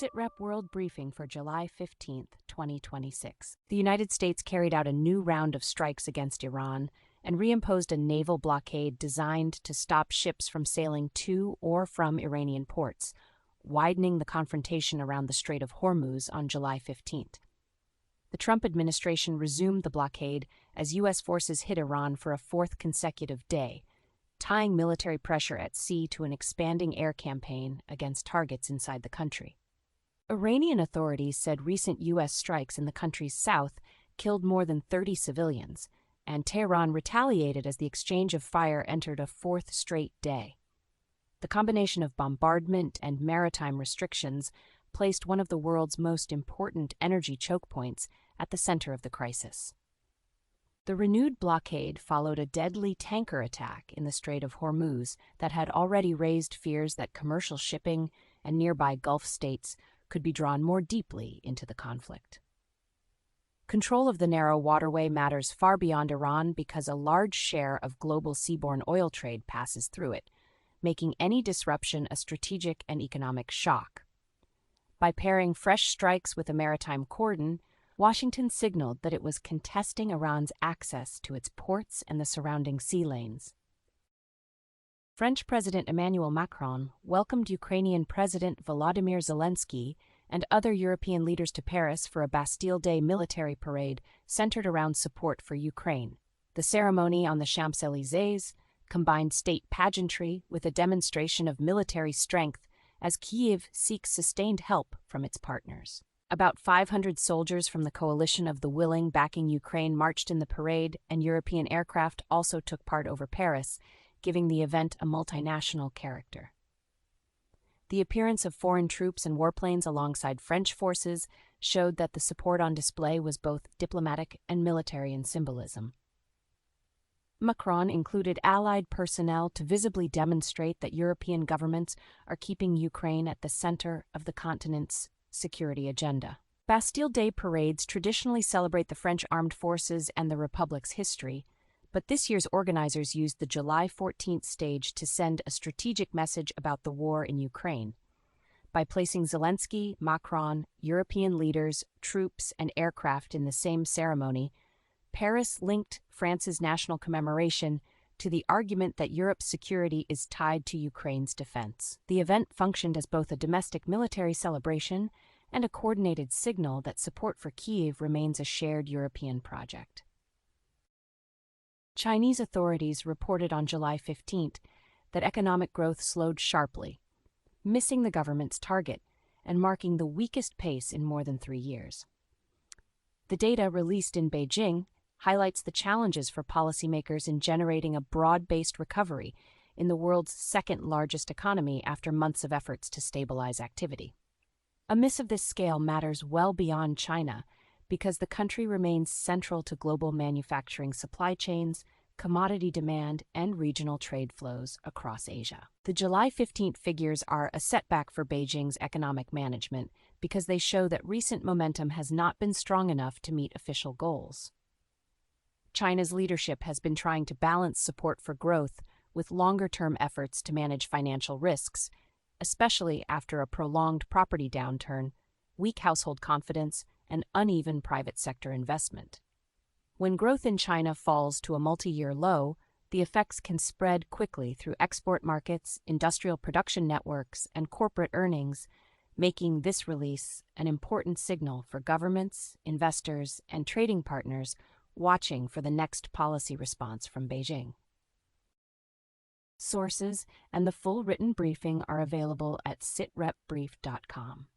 SITREP World Briefing for July 15, 2026. The United States carried out a new round of strikes against Iran and reimposed a naval blockade designed to stop ships from sailing to or from Iranian ports, widening the confrontation around the Strait of Hormuz on July 15th. The Trump administration resumed the blockade as U.S. forces hit Iran for a fourth consecutive day, tying military pressure at sea to an expanding air campaign against targets inside the country. Iranian authorities said recent U.S. strikes in the country's south killed more than 30 civilians, and Tehran retaliated as the exchange of fire entered a fourth straight day. The combination of bombardment and maritime restrictions placed one of the world's most important energy choke points at the center of the crisis. The renewed blockade followed a deadly tanker attack in the Strait of Hormuz that had already raised fears that commercial shipping and nearby Gulf states could be drawn more deeply into the conflict. Control of the narrow waterway matters far beyond Iran because a large share of global seaborne oil trade passes through it, making any disruption a strategic and economic shock. By pairing fresh strikes with a maritime cordon, Washington signaled that it was contesting Iran's access to its ports and the surrounding sea lanes. French President Emmanuel Macron welcomed Ukrainian President Volodymyr Zelensky and other European leaders to Paris for a Bastille Day military parade centered around support for Ukraine. The ceremony on the Champs-Élysées combined state pageantry with a demonstration of military strength as Kyiv seeks sustained help from its partners. About 500 soldiers from the coalition of the willing backing Ukraine marched in the parade, and European aircraft also took part over Paris, giving the event a multinational character. The appearance of foreign troops and warplanes alongside French forces showed that the support on display was both diplomatic and military in symbolism. Macron included allied personnel to visibly demonstrate that European governments are keeping Ukraine at the center of the continent's security agenda. Bastille Day parades traditionally celebrate the French armed forces and the Republic's history, but this year's organizers used the July 14th stage to send a strategic message about the war in Ukraine. By placing Zelensky, Macron, European leaders, troops, and aircraft in the same ceremony, Paris linked France's national commemoration to the argument that Europe's security is tied to Ukraine's defense. The event functioned as both a domestic military celebration and a coordinated signal that support for Kyiv remains a shared European project. Chinese authorities reported on July 15th that economic growth slowed sharply, missing the government's target and marking the weakest pace in more than 3 years. The data released in Beijing highlights the challenges for policymakers in generating a broad-based recovery in the world's second-largest economy after months of efforts to stabilize activity. A miss of this scale matters well beyond China because the country remains central to global manufacturing supply chains, commodity demand, and regional trade flows across Asia. The July 15th figures are a setback for Beijing's economic management because they show that recent momentum has not been strong enough to meet official goals. China's leadership has been trying to balance support for growth with longer-term efforts to manage financial risks, especially after a prolonged property downturn, weak household confidence, and uneven private sector investment. When growth in China falls to a multi-year low, the effects can spread quickly through export markets, industrial production networks, and corporate earnings, making this release an important signal for governments, investors, and trading partners watching for the next policy response from Beijing. Sources and the full written briefing are available at sitrepbrief.com.